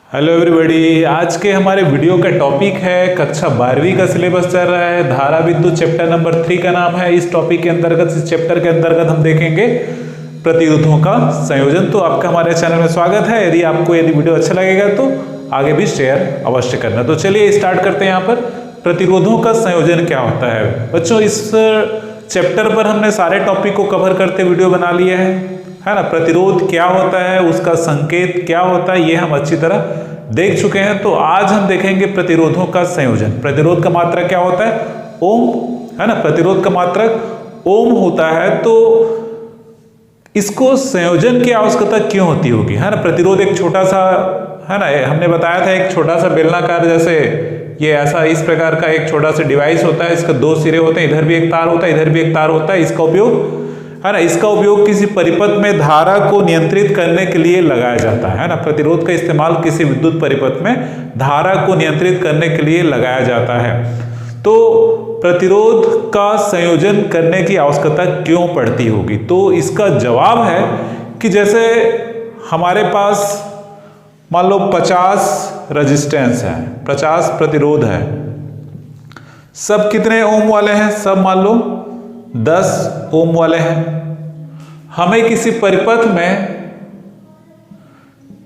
Hello everybody. आज के हमारे वीडियो का टॉपिक है कक्षा 12वीं का सिलेबस चल रहा है, धारा विद्युत चैप्टर नंबर 3 का नाम है। इस टॉपिक के अंतर्गत, इस चैप्टर के अंतर्गत हम देखेंगे प्रतिरोधों का संयोजन। तो आपका हमारे चैनल में स्वागत है। यदि वीडियो अच्छा लगेगा तो आगे भी शेयर अवश्य करना। तो चलिए स्टार्ट करते हैं। यहाँ पर प्रतिरोधों का संयोजन क्या होता है बच्चों। इस चैप्टर पर हमने सारे टॉपिक को कवर करते वीडियो बना लिए है ना। प्रतिरोध क्या होता है, उसका संकेत क्या होता है, ये हम अच्छी तरह देख चुके हैं। तो आज हम देखेंगे प्रतिरोधों का संयोजन। प्रतिरोध का मात्रक क्या होता है? ओम, है ना। प्रतिरोध का मात्रक ओम होता है। तो इसको संयोजन की आवश्यकता क्यों होती होगी, है ना। प्रतिरोध एक छोटा सा, है ना, हमने बताया था एक छोटा सा बेलनाकार, जैसे ये ऐसा इस प्रकार का एक छोटा सा डिवाइस होता है। इसका दो सिरे होते हैं, इधर भी एक तार होता है, इधर भी एक तार होता है। इसका उपयोग, है ना, इसका उपयोग किसी परिपथ में धारा को नियंत्रित करने के लिए लगाया जाता है ना। प्रतिरोध का इस्तेमाल किसी विद्युत परिपथ में धारा को नियंत्रित करने के लिए लगाया जाता है। तो प्रतिरोध का संयोजन करने की आवश्यकता क्यों पड़ती होगी? तो इसका जवाब है कि जैसे हमारे पास मान लो 50 रेजिस्टेंस है, 50 प्रतिरोध है। सब कितने ओम वाले हैं? सब मान लो 10 ओम वाले हैं। हमें किसी परिपथ में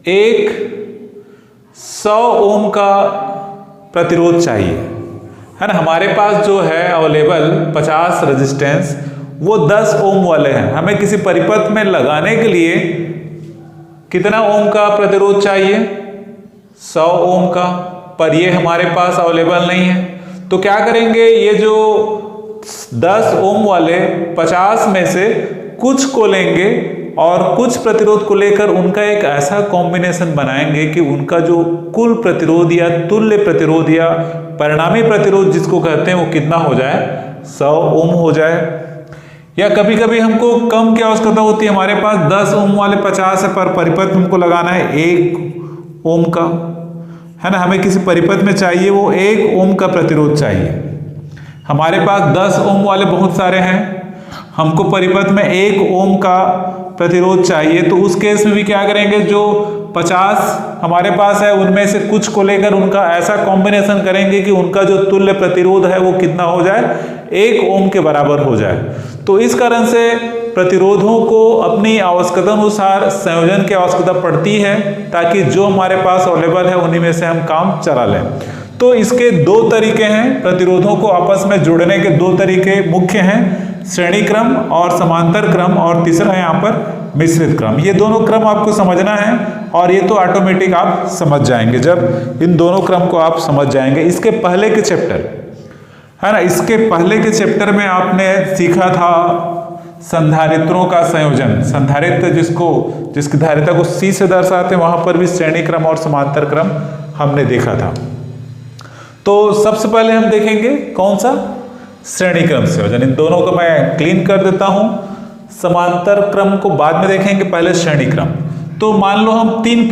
एक 100 ओम का प्रतिरोध चाहिए, है ना। हमारे पास जो है अवेलेबल 50 रेजिस्टेंस, वो 10 ओम वाले हैं। हमें किसी परिपथ में लगाने के लिए कितना ओम का प्रतिरोध चाहिए? 100 ओम का। पर ये हमारे पास अवेलेबल नहीं है। तो क्या करेंगे, ये जो 10 ओम वाले 50 में से कुछ को लेंगे और कुछ प्रतिरोध को लेकर उनका एक ऐसा कॉम्बिनेशन बनाएंगे कि उनका जो कुल प्रतिरोध या तुल्य प्रतिरोध या परिणामी प्रतिरोध जिसको कहते हैं वो कितना हो जाए? 100 ओम हो जाए। या कभी कभी हमको कम की आवश्यकता होती है। हमारे पास 10 ओम वाले 50 है, पर परिपथ हमको लगाना है 1 ओम का, है ना। हमें किसी परिपथ में चाहिए वो 1 ओम का प्रतिरोध चाहिए। हमारे पास 10 ओम वाले बहुत सारे हैं, हमको परिपथ में 1 ओम का प्रतिरोध चाहिए। तो उस केस में भी क्या करेंगे, जो 50 हमारे पास है उनमें से कुछ को लेकर उनका ऐसा कॉम्बिनेशन करेंगे कि उनका जो तुल्य प्रतिरोध है वो कितना हो जाए? 1 ओम के बराबर हो जाए। तो इस कारण से प्रतिरोधों को अपनी आवश्यकता अनुसार संयोजन की आवश्यकता पड़ती है, ताकि जो हमारे पास अवेलेबल है उन्हीं में से हम काम चला लें। तो इसके दो तरीके हैं, प्रतिरोधों को आपस में जोड़ने के दो तरीके मुख्य हैं, श्रेणी क्रम और समांतर क्रम, और तीसरा यहाँ पर मिश्रित क्रम। ये दोनों क्रम आपको समझना है और ये तो ऑटोमेटिक आप समझ जाएंगे जब इन दोनों क्रम को आप समझ जाएंगे। इसके पहले के चैप्टर, है ना, इसके पहले के चैप्टर में आपने सीखा था संधारित्रों का संयोजन। संधारित्र जिसकी धारिता को C से दर्शाते हैं, वहां पर भी श्रेणी क्रम और समांतर क्रम हमने देखा था। तो सबसे पहले हम देखेंगे कौन सा? श्रेणी क्रम संयोजन। इन दोनों को मैं क्लीन कर देता हूं। समांतर क्रम को बाद में देखेंगे, पहले श्रेणी क्रम। तो मान लो हम तीन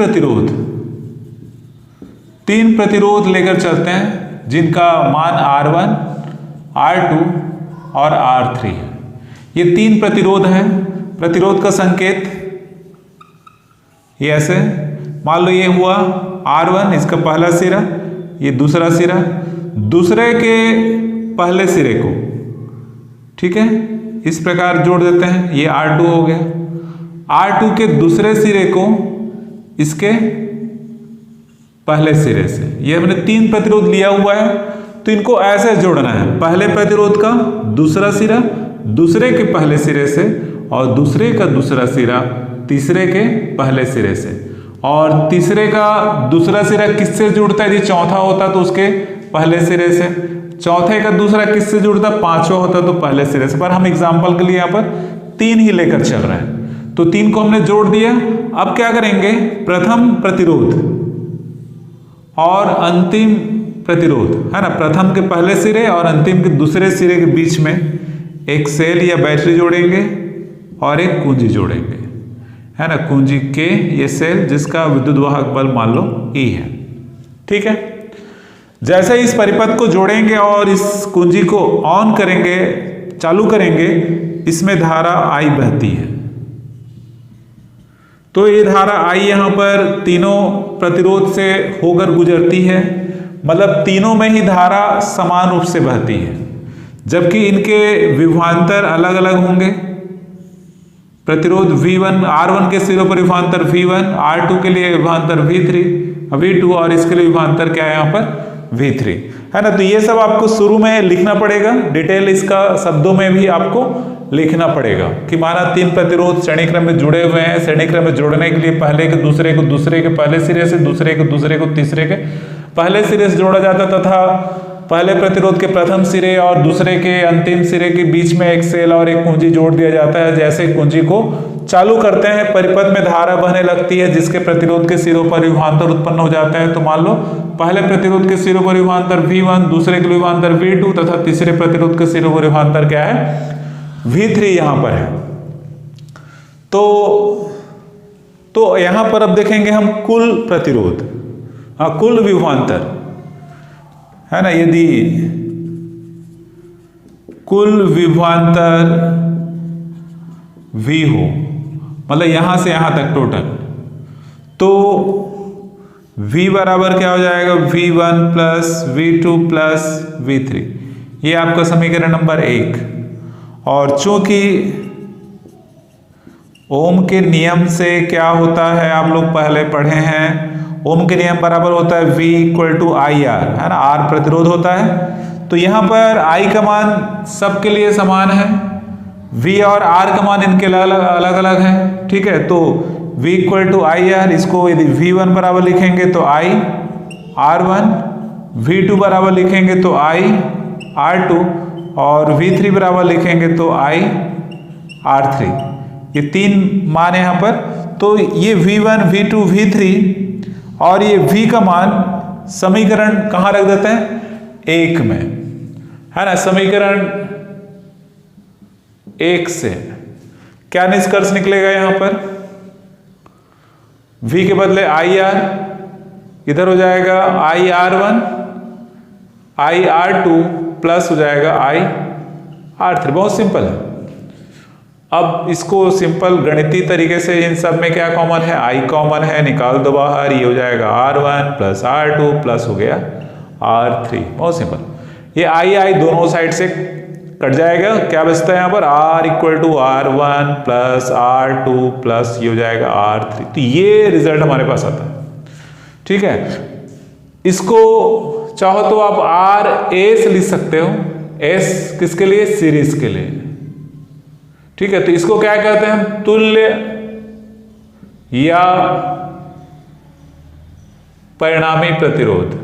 प्रतिरोध लेकर चलते हैं, जिनका मान R1, R2 और R3 है। ये 3 प्रतिरोध हैं। प्रतिरोध का संकेत ये ऐसे, मान लो ये हुआ R1, इसका पहला सिरा, ये दूसरा सिरा, दूसरे के पहले सिरे को, ठीक है, इस प्रकार जोड़ देते हैं। ये R2 हो गया। R2 के दूसरे सिरे को इसके पहले सिरे से। ये हमने 3 प्रतिरोध लिया हुआ है, तो इनको ऐसे जोड़ना है। पहले प्रतिरोध का दूसरा सिरा दूसरे के पहले सिरे से, और दूसरे का दूसरा सिरा तीसरे के पहले सिरे से, और तीसरे का दूसरा सिरा किससे जुड़ता है? यदि चौथा होता तो उसके पहले सिरे से, चौथे का दूसरा किससे जुड़ता? पांचवा होता तो पहले सिरे से। पर हम एग्जांपल के लिए यहाँ पर 3 ही लेकर चल रहे हैं, तो 3 को हमने जोड़ दिया। अब क्या करेंगे, प्रथम प्रतिरोध और अंतिम प्रतिरोध, है ना, प्रथम के पहले सिरे और अंतिम के दूसरे सिरे के बीच में एक सेल या बैटरी जोड़ेंगे और एक कुंजी जोड़ेंगे, है ना। कुंजी के, ये सेल जिसका विद्युत वाहक बल मान लो E है, ठीक है। जैसे इस परिपथ को जोड़ेंगे और इस कुंजी को ऑन करेंगे, चालू करेंगे, इसमें धारा I बहती है, तो ये धारा आई यहाँ पर तीनों प्रतिरोध से होकर गुजरती है, मतलब तीनों में ही धारा समान रूप से बहती है, जबकि इनके विभवांतर अलग अलग होंगे। प्रतिरोध V1 R1 के सिरों पर विभवांतर V1, R2 के लिए विभवांतर V2 और इसके लिए विभवांतर क्या है यहाँ पर V3, है ना। तो ये सब आपको शुरू में लिखना पड़ेगा, डिटेल इसका शब्दों में भी आपको लिखना पड़ेगा कि माना तीन प्रतिरोध श्रेणी क्रम में जुड़े हुए हैं, श्रेणी क्रम में जोड़ने के लिए पहले के दूसरे को दूसरे के पहले सिरे से, दूसरे को तीसरे के पहले सिरे से जोड़ा जाता तथा पहले प्रतिरोध के प्रथम सिरे और दूसरे के अंतिम सिरे के बीच में एक सेल और एक कुंजी जोड़ दिया जाता है। जैसे कुंजी को चालू करते हैं परिपथ में धारा बहने लगती है जिसके प्रतिरोध के सिरों पर विभवांतर उत्पन्न हो जाता है। तो मान लो पहले प्रतिरोध के सिरों पर विभवांतर V1, दूसरे के लिए विभवांतर V2 तथा तीसरे प्रतिरोध के सिरों पर विभवांतर क्या है V3 यहां पर है। तो यहां पर अब देखेंगे हम कुल प्रतिरोध, कुल विभवांतर, है ना। यदि कुल विभवांतर V हो, मतलब यहां से यहां तक टोटल, तो V बराबर क्या हो जाएगा V1 plus V2 plus V3, ये आपका समीकरण नंबर 1। और चूंकि ओम के नियम से क्या होता है आप लोग पहले पढ़े हैं, ओम के नियम बराबर होता है V इक्वल टू IR, है ना, R प्रतिरोध होता है। तो यहां पर I का मान सबके लिए समान है, V और R का मान इनके अलग अलग है, ठीक है। तो V इक्वल टू IR, इसको यदि V1 बराबर लिखेंगे तो I R1, V2 बराबर लिखेंगे तो I R2 और V3 बराबर लिखेंगे तो I R3, ये तीन मान है यहाँ पर। तो ये V1, V2, V3 और ये V का मान समीकरण कहाँ रख देते हैं 1 में, है ना। समीकरण 1 से क्या निष्कर्ष निकलेगा यहाँ पर, V के बदले IR, इधर हो जाएगा IR1 IR2 प्लस हो जाएगा IR3। बहुत सिंपल है। अब इसको सिंपल गणितीय तरीके से इन सब में क्या कॉमन है, I कॉमन है, निकाल दो बाहर, ये हो जाएगा R1 प्लस R2 प्लस हो गया R3। बहुत सिंपल। ये I दोनों साइड से कट जाएगा, क्या बचता है यहाँ पर R equal to R1 plus R2 plus ये हो जाएगा R3। तो ये रिजल्ट हमारे पास आता है, ठीक है। इसको चाहो तो आप RS लिख सकते हो, S किसके लिए, सीरीज के लिए, ठीक है। तो इसको क्या कहते हैं, तुल्य या परिणामी प्रतिरोध,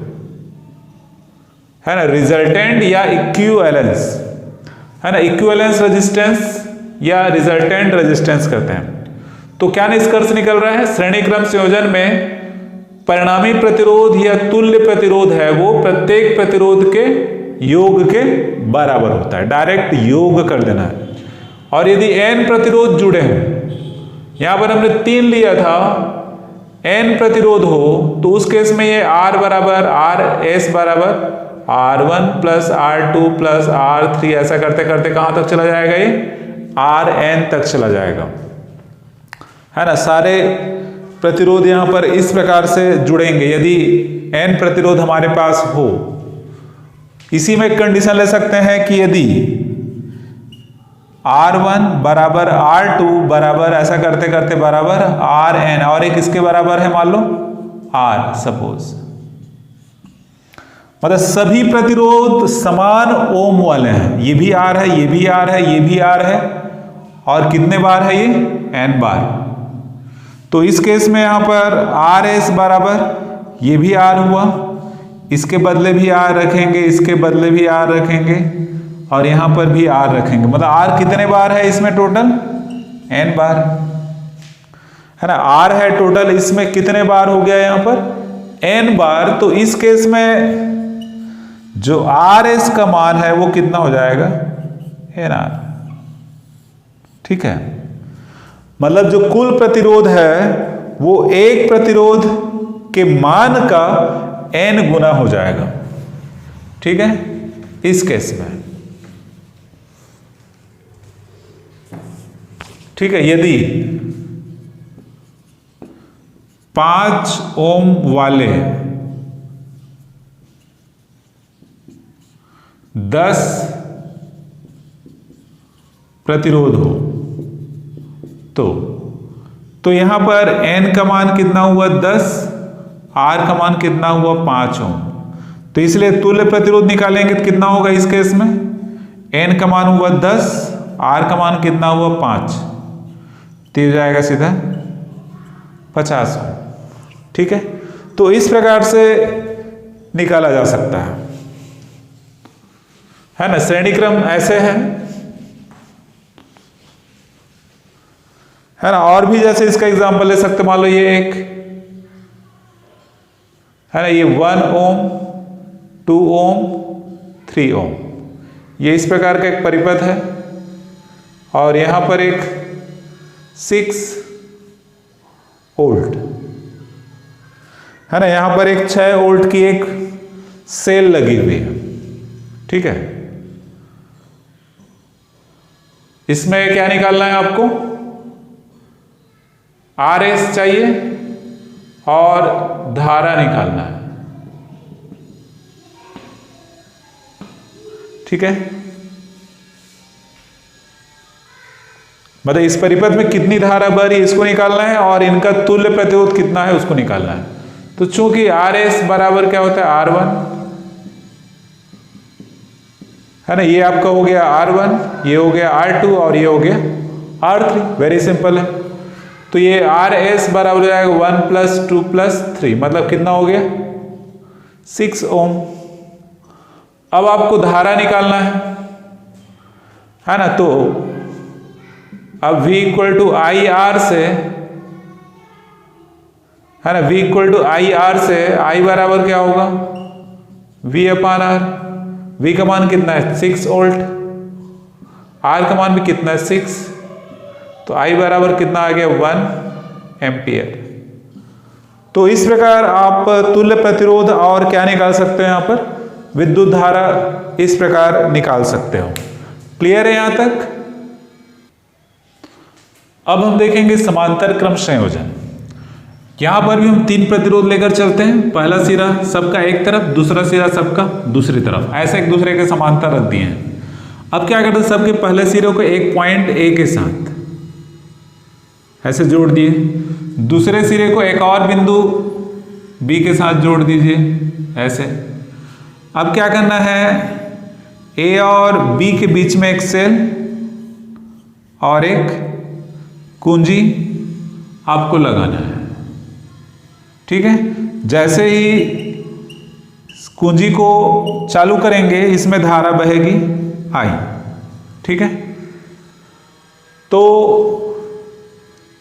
है ना, रिजल्टेंट या इक्विवेलेंस, है ना, इक्विवेलेंस रेजिस्टेंस या रिजल्टेंट रेजिस्टेंस कहते हैं। तो क्या निष्कर्ष निकल रहा है, श्रेणी क्रम संयोजन में परिणामी प्रतिरोध या तुल्य प्रतिरोध है वो प्रत्येक प्रतिरोध के योग के बराबर होता है, डायरेक्ट योग कर देना है। और यदि n प्रतिरोध जुड़े हों, यहां पर हमने 3 लिया था, n प्रतिरोध हो तो उस केस में ये R बराबर RS बराबर R1 plus R2 plus R3 ऐसा करते करते कहां तक चला जाएगा, ये Rn तक चला जाएगा, है ना। सारे प्रतिरोध यहां पर इस प्रकार से जुड़ेंगे यदि n प्रतिरोध हमारे पास हो। इसी में एक कंडीशन ले सकते हैं कि यदि R1 बराबर R2 बराबर ऐसा करते करते बराबर Rn और एक इसके बराबर है मान लो R, सपोज, मतलब सभी प्रतिरोध समान ओम वाले हैं, ये भी R है, ये भी R है, ये भी R है, और कितने बार है ये n बार। तो इस केस में यहां पर RS बराबर ये भी R हुआ, इसके बदले भी R रखेंगे, इसके बदले भी R रखेंगे और यहां पर भी R रखेंगे, मतलब R कितने बार है इसमें टोटल n बार, है ना। R है टोटल, इसमें कितने बार हो गया यहां पर n बार। तो इस केस में जो RS का मान है वो कितना हो जाएगा nR, ठीक है। मतलब जो कुल प्रतिरोध है वो एक प्रतिरोध के मान का n गुना हो जाएगा, ठीक है, इस केस में, ठीक है। यदि 5 ओम वाले 10 प्रतिरोध हो तो यहां पर N का मान कितना हुआ 10, R का मान कितना हुआ 5 ओम। तो इसलिए तुल्य प्रतिरोध निकालेंगे तो कितना होगा इस केस में, N का मान हुआ 10, R का मान कितना हुआ 5, तो हो जाएगा सीधा 50 ओम। ठीक है, तो इस प्रकार से निकाला जा सकता है ना। श्रेणी क्रम ऐसे है ना। और भी जैसे इसका एग्जांपल ले सकते, मान लो ये एक है ना, ये 1 ओम, 2 ओम, 3 ओम, ये इस प्रकार का एक परिपथ है। और यहां पर एक 6 वोल्ट है ना, यहां पर एक 6 वोल्ट की एक सेल लगी हुई है। ठीक है, इसमें क्या निकालना है आपको, RS चाहिए और धारा निकालना है। ठीक है, मतलब इस परिपथ में कितनी धारा बह रही है इसको निकालना है और इनका तुल्य प्रतिरोध कितना है उसको निकालना है। तो चूंकि RS बराबर क्या होता है R1 है ना, ये आपका हो गया R1, ये हो गया R2 और ये हो गया R3। वेरी सिंपल है। तो ये RS बराबर हो जाएगा 1 + 2 + 3, मतलब कितना हो गया 6 ओम। अब आपको धारा निकालना है ना, तो अब V = IR से है ना, V = IR से I बराबर क्या होगा V/R। V का मान कितना है 6 वोल्ट, R का मान भी कितना है 6, तो I बराबर कितना आ गया 1 एम्पियर। तो इस प्रकार आप तुल्य प्रतिरोध और क्या निकाल सकते हैं, यहां पर विद्युत धारा इस प्रकार निकाल सकते हो। क्लियर है यहां तक। अब हम देखेंगे समांतर क्रम संयोजन। यहां पर भी हम 3 प्रतिरोध लेकर चलते हैं, पहला सिरा सबका एक तरफ, दूसरा सिरा सबका दूसरी तरफ, ऐसे एक दूसरे के समांतर रख दिए हैं। अब क्या करते हैं, सबके पहले सिरे को एक पॉइंट A के साथ ऐसे जोड़ दिए, दूसरे सिरे को एक और बिंदु B के साथ जोड़ दीजिए ऐसे। अब क्या करना है, A और B के बीच में एक सेल और एक कुंजी आपको लगाना है। ठीक है, जैसे ही कुंजी को चालू करेंगे इसमें धारा बहेगी I। ठीक है, तो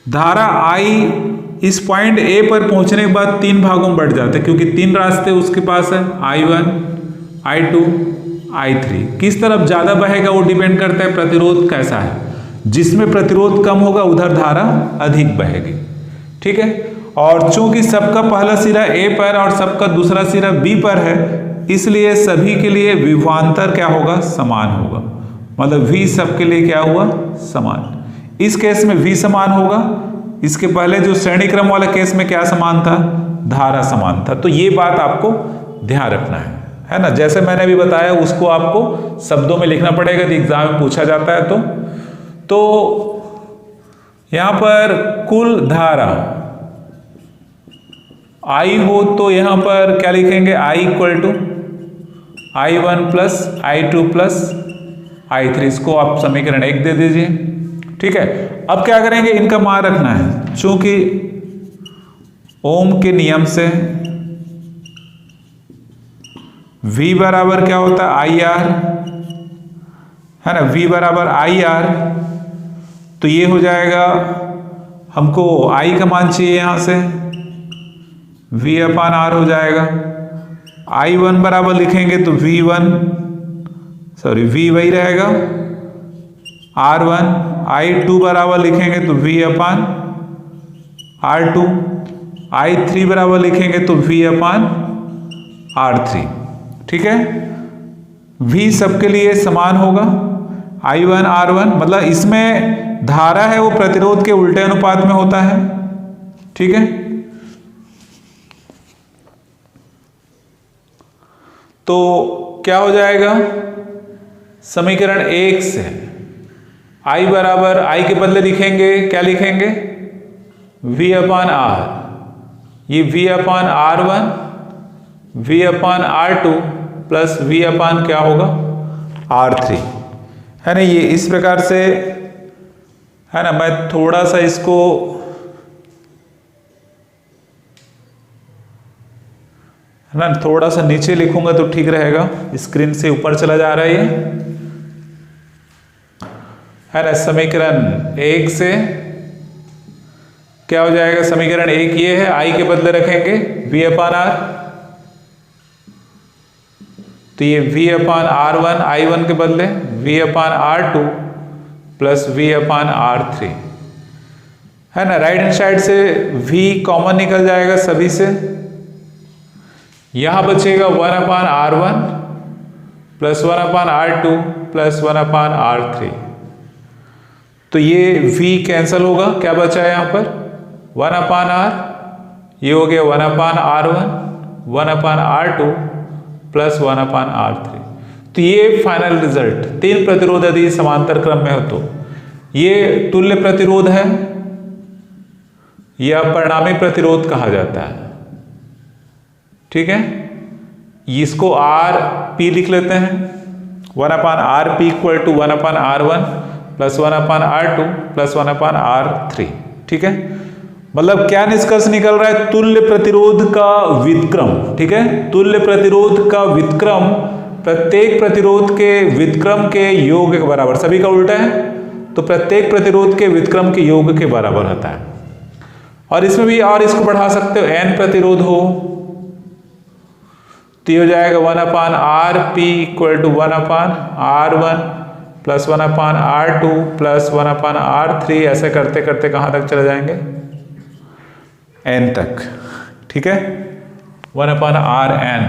धारा I इस पॉइंट A पर पहुंचने के बाद 3 भागों में बढ़ जाते हैं, क्योंकि 3 रास्ते उसके पास है, I1, I2, I3। किस तरफ ज्यादा बहेगा वो डिपेंड करता है प्रतिरोध कैसा है। जिसमें प्रतिरोध कम होगा उधर धारा अधिक बहेगी। ठीक है, और चूंकि सबका पहला सिरा A पर और सबका दूसरा सिरा B पर है, इसलिए सभी के लिए विभवांतर क्या होगा, समान होगा। मतलब V सबके लिए क्या हुआ, समान। इस केस में V समान होगा, इसके पहले जो श्रेणी क्रम वाला केस में क्या समान था, धारा समान था। तो ये बात आपको ध्यान रखना है ना। जैसे मैंने अभी बताया उसको आपको शब्दों में लिखना पड़ेगा, तो एग्जाम में पूछा जाता है। तो यहां पर कुल धारा I हो तो यहां पर क्या लिखेंगे, I = I1 + I2 + I3। इसको आप समीकरण 1 दे दीजिए। ठीक है, अब क्या करेंगे, इनका मान रखना है। चूंकि ओम के नियम से V बराबर क्या होता है IR है ना, V बराबर IR। तो ये हो जाएगा, हमको I का मान चाहिए, यहां से V/R हो जाएगा। I1 बराबर लिखेंगे तो V वही रहेगा R1। I2 बराबर लिखेंगे तो V/R2। I3 बराबर लिखेंगे तो V/R3। ठीक है, V सबके लिए समान होगा I1 R1, मतलब इसमें धारा है वो प्रतिरोध के उल्टे अनुपात में होता है। ठीक है, तो क्या हो जाएगा, समीकरण 1 से I बराबर, I के बदले लिखेंगे, क्या लिखेंगे, V अपान R, ये V अपान R1 V अपान R2 प्लस V अपान क्या होगा R3, है ना। ये इस प्रकार से है ना। मैं थोड़ा सा इसको है ना थोड़ा सा नीचे लिखूंगा तो ठीक रहेगा, स्क्रीन से ऊपर चला जा रहा है ये, है ना। समीकरण 1 से क्या हो जाएगा, समीकरण 1 ये है, I के बदले रखेंगे V अपान R, तो ये V अपान R1 I1 के बदले V अपान R2 प्लस V अपान R3, है ना। राइट हैंड साइड से V कॉमन निकल जाएगा सभी से, यहां बचेगा 1 upon R1 plus 1 upon R2 plus 1 upon R3, तो ये V कैंसिल होगा, क्या बचा है यहां पर 1 अपान R, ये हो गया 1 upon R1 1 upon R2 plus 1 upon R3। तो ये फाइनल रिजल्ट, 3 प्रतिरोध यदि समांतर क्रम में हो तो ये तुल्य प्रतिरोध है या परिणामी प्रतिरोध कहा जाता है, ठीक है। इसको RP लिख लेते हैं, 1 upon RP equal to 1 upon R1 plus 1 upon R2 plus 1 upon R3, ठीक है। मतलब क्या निष्कर्ष निकल रहा है, तुल्य प्रतिरोध का व्युत्क्रम, ठीक है। तुल्य प्रतिरोध का व्युत्क्रम प्रत्येक प्रतिरोध के व्युत्क्रम के योग के बराबर, सभी का उल्टा है तो प्रत्येक प्रतिरोध के व्युत्क्रम के योग के बराबर होता है। और इसमें भी और इसको बढ़ा सकते हो, n प्रतिरोध हो तो ये हो जाएगा 1 upon RP equal to 1 upon R1 plus 1 upon R2 plus 1 upon R3, ऐसे करते करते कहां तक चले जाएंगे, n तक, ठीक है। 1 अपान Rn,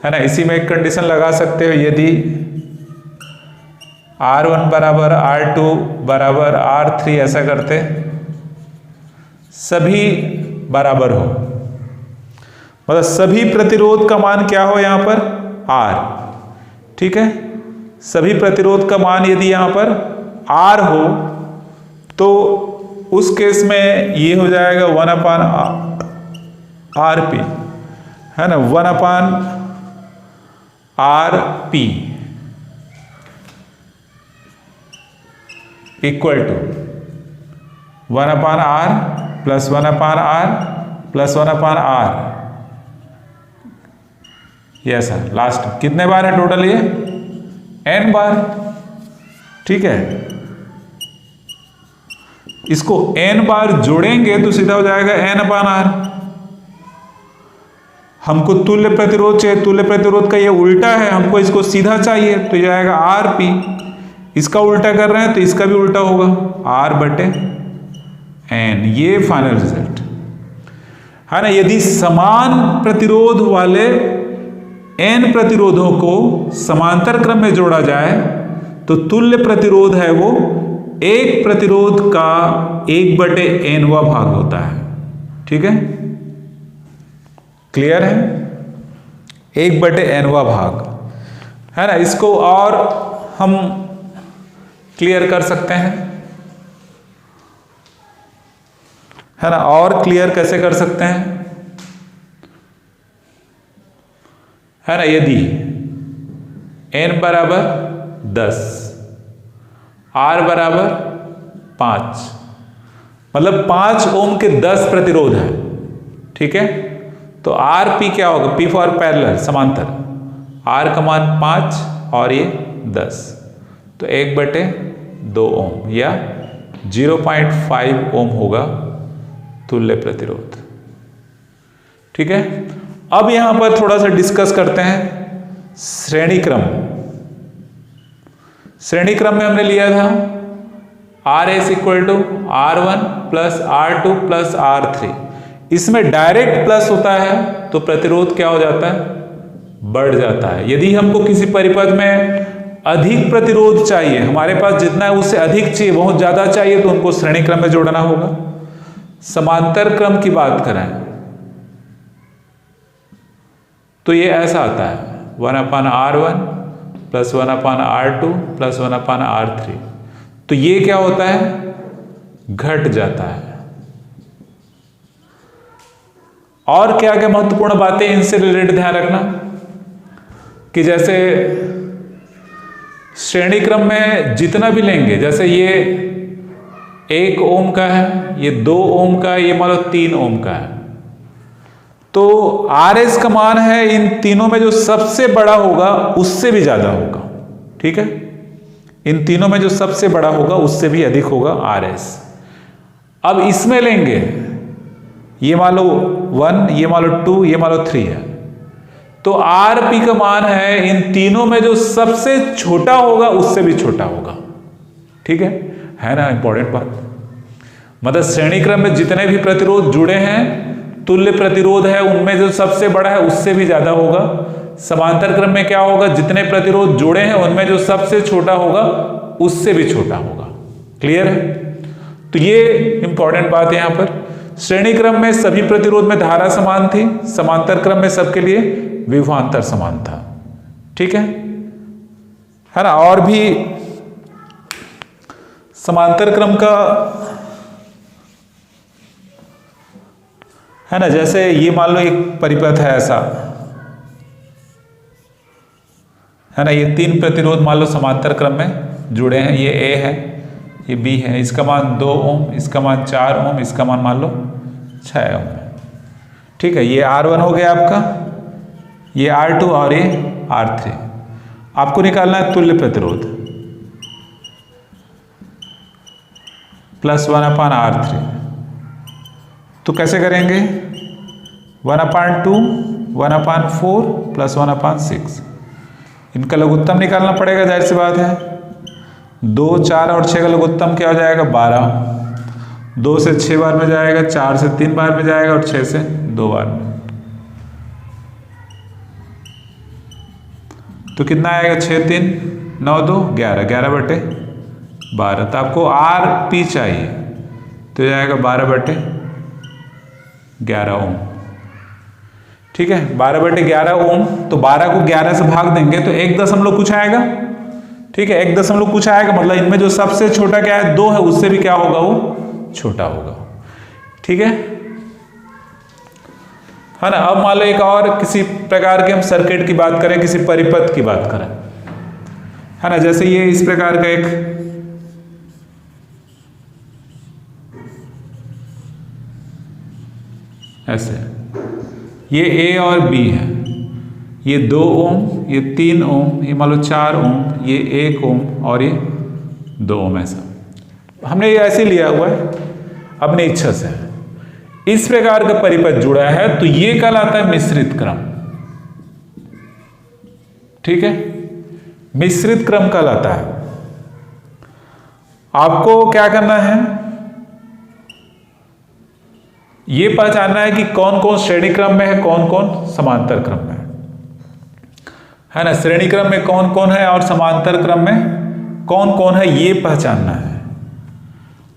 है ना। इसी में एक कंडीशन लगा सकते हो, यदि R1 बराबर R2 बराबर R3 ऐसा करते सभी बराबर हो, मतलब सभी प्रतिरोध का मान क्या हो यहां पर R, ठीक है। सभी प्रतिरोध का मान यदि यहां पर R हो तो उस केस में ये हो जाएगा 1 अपान RP, है ना, 1 upon RP equal to 1 upon R plus 1 upon R plus 1 upon R, ये ऐसा लास्ट कितने बार है टोटल, ये n बार, ठीक है। इसको n बार जोड़ेंगे तो सीधा हो जाएगा n अपान R। हमको तुल्य प्रतिरोध चाहिए, तुल्य प्रतिरोध का ये उल्टा है, हमको इसको सीधा चाहिए तो ये आएगा RP, इसका उल्टा कर रहे हैं तो इसका भी उल्टा होगा R बटे n, ये फाइनल रिजल्ट, है ना। यदि समान प्रतिरोध वाले n प्रतिरोधों को समांतर क्रम में जोड़ा जाए तो तुल्य प्रतिरोध है वो एक प्रतिरोध का 1 बटे nवां भाग होता है, ठीक है। क्लियर है, 1 बटे nवां भाग, है ना। इसको और हम क्लियर कर सकते हैं, है ना। और क्लियर कैसे कर सकते हैं, है ना। यदि n बराबर 10 R बराबर 5, मतलब 5 ओम के 10 प्रतिरोध है, ठीक है। तो RP क्या होगा, P फॉर पैरेलल, समांतर, R का मान 5 और ये 10, तो 1 बटे 2 ओम या 0.5 ओम होगा तुल्य प्रतिरोध, ठीक है। अब यहां पर थोड़ा सा डिस्कस करते हैं श्रेणी क्रम। श्रेणी क्रम में हमने लिया था RS equal to R1 plus R2 plus R3, इसमें डायरेक्ट प्लस होता है तो प्रतिरोध क्या हो जाता है, बढ़ जाता है। यदि हमको किसी परिपथ में अधिक प्रतिरोध चाहिए, हमारे पास जितना है उससे अधिक चाहिए, बहुत ज्यादा चाहिए, तो उनको श्रेणी क्रम में जोड़ना होगा। समांतर क्रम की बात करें तो ये ऐसा आता है 1/R1 + 1/R2 + 1/R3। तो ये क्या होता है, घट जाता है। और क्या क्या महत्वपूर्ण बातें इनसे रिलेटेड ध्यान रखना कि जैसे श्रेणी क्रम में जितना भी लेंगे, जैसे ये 1 ओम का है, ये 2 ओम का है, ये मान लो 3 ओम का है, तो RS का मान है इन तीनों में जो सबसे बड़ा होगा उससे भी ज्यादा होगा। ठीक है, इन तीनों में जो सबसे बड़ा होगा उससे भी अधिक होगा RS। अब इसमें लेंगे, ये मान लो 1, ये मान लो 2, ये मान लो 3 है, तो RP का मान है इन तीनों में जो सबसे छोटा होगा उससे भी छोटा होगा। ठीक है ना, इंपॉर्टेंट बात। मतलब श्रेणी क्रम में जितने भी प्रतिरोध जुड़े हैं, तुल्य प्रतिरोध है, उनमें जो सबसे बड़ा है उससे भी ज्यादा होगा। समांतर क्रम में क्या होगा, जितने प्रतिरोध जुड़े हैं उनमें जो सबसे छोटा होगा उससे भी छोटा होगा। क्लियर है? तो ये इंपॉर्टेंट बात है यहां पर। श्रेणी क्रम में सभी प्रतिरोध में धारा समान थी, समांतर क्रम में सबके लिए विभवांतर समान था। ठीक है ना। और भी समांतर क्रम का है ना, जैसे ये मान लो एक परिपथ है ऐसा, है ना, ये 3 प्रतिरोध मान लो समांतर क्रम में जुड़े हैं, ये A है, ये B है, इसका मान 2 ओम, इसका मान 4 ओम, इसका मान लो 6 ओम है। ठीक है, ये R1 हो गया आपका, ये R2 और ये R3। आपको निकालना है तुल्य प्रतिरोध + 1/R3। तो कैसे करेंगे, 1/2, 1/4 + 1/6। इनका लघुत्तम निकालना पड़ेगा, जाहिर सी बात है। 2, 4 और 6 का लघुत्तम क्या हो जाएगा, 12। 2 से 6 बार में जाएगा, 4 से 3 बार में जाएगा और 6 से 2 बार में। तो कितना आएगा, 6 3 9 2 11, 11/12। तो आपको RP चाहिए, तो जाएगा 12/11 ओम। ठीक है, 12/11 ओम। तो 12 को 11 से भाग देंगे तो 1 दशमलव कुछ आएगा। ठीक है, 1 दशमलव कुछ आएगा, मतलब इनमें जो सबसे छोटा क्या है, 2 है, उससे भी क्या होगा, वो छोटा होगा। ठीक है ना। अब मान लो एक और किसी प्रकार के हम सर्किट की बात करें, किसी परिपथ की बात करें, है ना, जैसे ये इस प्रकार का एक ऐसे, ये A और B है, ये 2 ओम, ये 3 ओम, ये मान लो 4 ओम, ये 1 ओम और ये 2 ओम। ऐसा हमने ये ऐसे लिया हुआ है अपनी इच्छा से। इस प्रकार का परिपथ जुड़ा है तो ये कहलाता है मिश्रित क्रम। ठीक है, मिश्रित क्रम कहलाता है। आपको क्या करना है, ये पहचानना है कि कौन कौन श्रेणी क्रम में है, कौन कौन समांतर क्रम में है ना। श्रेणी क्रम में कौन कौन है और समांतर क्रम में कौन कौन है, ये पहचानना है।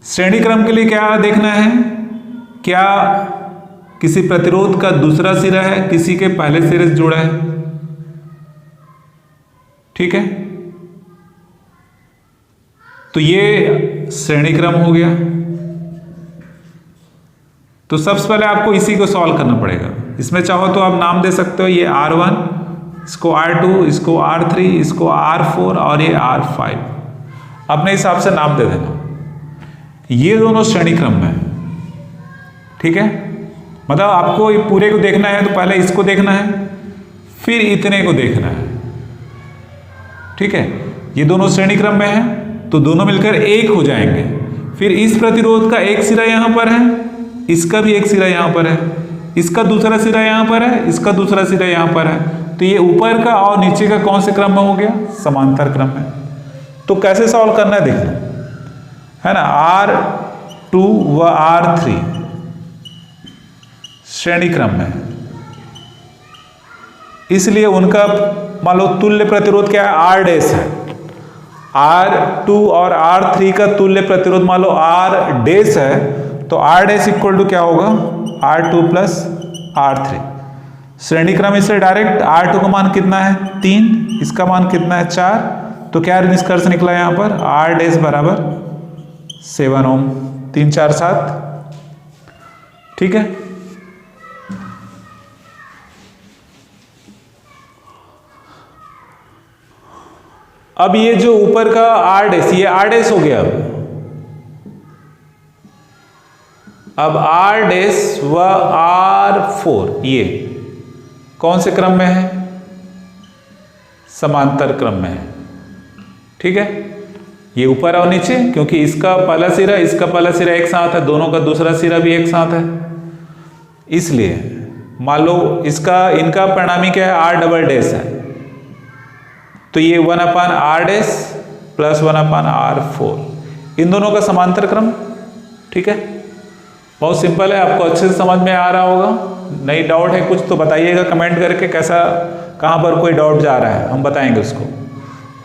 श्रेणी क्रम के लिए क्या देखना है, क्या किसी प्रतिरोध का दूसरा सिरा है किसी के पहले सिरे से जुड़ा है। ठीक है, तो ये श्रेणी क्रम हो गया। तो सबसे पहले आपको इसी को सॉल्व करना पड़ेगा। इसमें चाहो तो आप नाम दे सकते हो, ये R1, इसको R2, इसको R3, इसको R4 और ये R5, अपने हिसाब से नाम दे देना। ये दोनों श्रेणी क्रम में है। ठीक है, मतलब आपको ये पूरे को देखना है तो पहले इसको देखना है, फिर इतने को देखना है। ठीक है, ये दोनों श्रेणी क्रम में है तो दोनों मिलकर 1 हो जाएंगे। फिर इस प्रतिरोध का एक सिरा यहां पर है, इसका भी एक सिरा यहां पर है, इसका दूसरा सिरा यहां पर है, इसका दूसरा सिरा यहां पर है। तो ये ऊपर का और नीचे का कौन से क्रम में हो गया, समांतर क्रम में। तो कैसे सॉल्व करना है देखना है ना। R2 व R3 श्रेणी क्रम में है, इसलिए उनका मान लो तुल्य प्रतिरोध क्या है, R' है। R2 और R3 का तुल्य प्रतिरोध मान लो R डैश है, तो R डैश इक्वल टू क्या होगा, R2 प्लस R3। श्रेणी क्रम इससे डायरेक्ट R2 का मान कितना है 3, इसका मान कितना है 4, तो क्या निष्कर्ष निकला यहाँ पर, R डैश बराबर 7 ओम। 3 4 7, ठीक है। अब ये जो ऊपर का R डैश, ये R डैश हो गया। अब R डैश व R4 ये कौन से क्रम में है, समांतर क्रम में है, ठीक है। ये ऊपर और नीचे, क्योंकि इसका पहला सिरा इसका पहला सिरा एक साथ है, दोनों का दूसरा सिरा भी एक साथ है, इसलिए मान लो इसका इनका परिणामी क्या है, R डबल डैश है, तो ये 1/R डैश प्लस 1/R4, इन दोनों का समांतर क्रम, ठीक है। बहुत सिंपल है, आपको अच्छे से समझ में आ रहा होगा। नहीं डाउट है कुछ तो बताइएगा कमेंट करके, कैसा कहाँ पर कोई डाउट जा रहा है, हम बताएंगे उसको।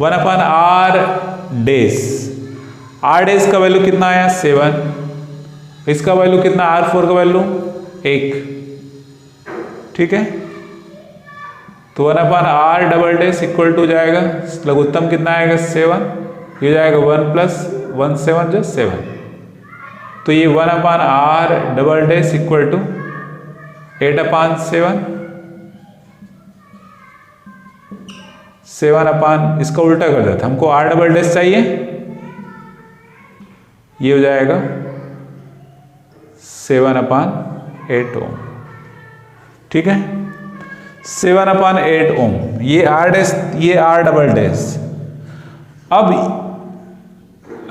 1/R डैश, R डैश का वैल्यू कितना आया 7, इसका वैल्यू कितना, R4 का वैल्यू 1, ठीक है। तो 1/R double dash equal to जाएगा, लघुत्तम कितना आएगा 7, ये जाएगा 1 प्लस 1 7 जो 7, तो ये 1/R double dash equal to 8/7, 7 इसका उल्टा कर देता, हमको R डबल डैश चाहिए, ये हो जाएगा 7/8 ओम, ठीक है। 7/8 ओम, ये R डैश, ये R डबल डैश। अब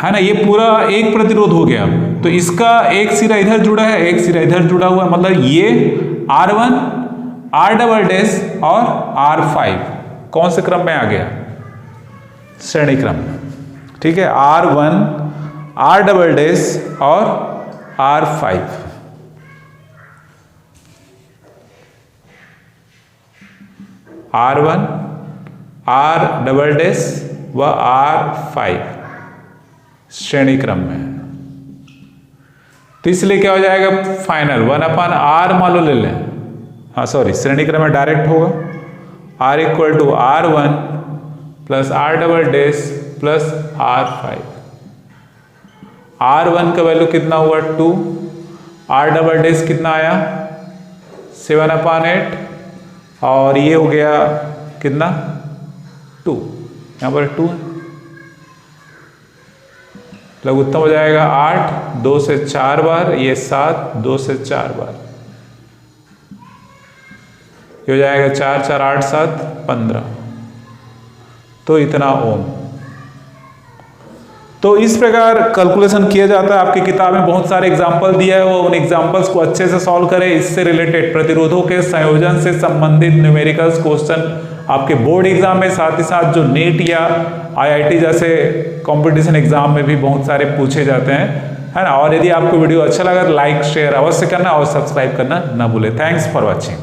है ना, ये पूरा एक प्रतिरोध हो गया, तो इसका एक सिरा इधर जुड़ा है, एक सिरा इधर जुड़ा हुआ है, मतलब ये R1 R डबल डैश और R5 कौन से क्रम में आ गया, श्रेणी क्रम, ठीक है। R1 R डबल डैश और R5, R1 R double dash व R5 श्रेणी क्रम में, तो इसलिए क्या हो जाएगा फाइनल 1/R मान लो ले लें, हाँ सॉरी श्रेणी क्रम में डायरेक्ट होगा, R equal to R1 plus R double dash plus R5। R1 का वैल्यू कितना हुआ 2, R डबल डैश कितना आया 7/8, और ये हो गया कितना 2, यहाँ पर 2 है, लघुत्तम हो जाएगा 8, 2 से 4 बार, ये 7, 2 से 4 बार, ये हो जाएगा 4 4 8 7 15, तो इतना ओम। तो इस प्रकार कैलकुलेशन किया जाता है। आपकी किताब में बहुत सारे एग्जाम्पल दिया है, वो उन एग्जाम्पल्स को अच्छे से सॉल्व करें। इससे रिलेटेड प्रतिरोधों के संयोजन से संबंधित न्यूमेरिकल्स क्वेश्चन आपके बोर्ड एग्जाम में, साथ ही साथ जो नीट या IIT जैसे कंपटीशन एग्जाम में भी बहुत सारे पूछे जाते हैं, है ना। और यदि आपको वीडियो अच्छा लगा तो लाइक शेयर अवश्य करना और सब्सक्राइब करना ना भूलें। Thanks for watching.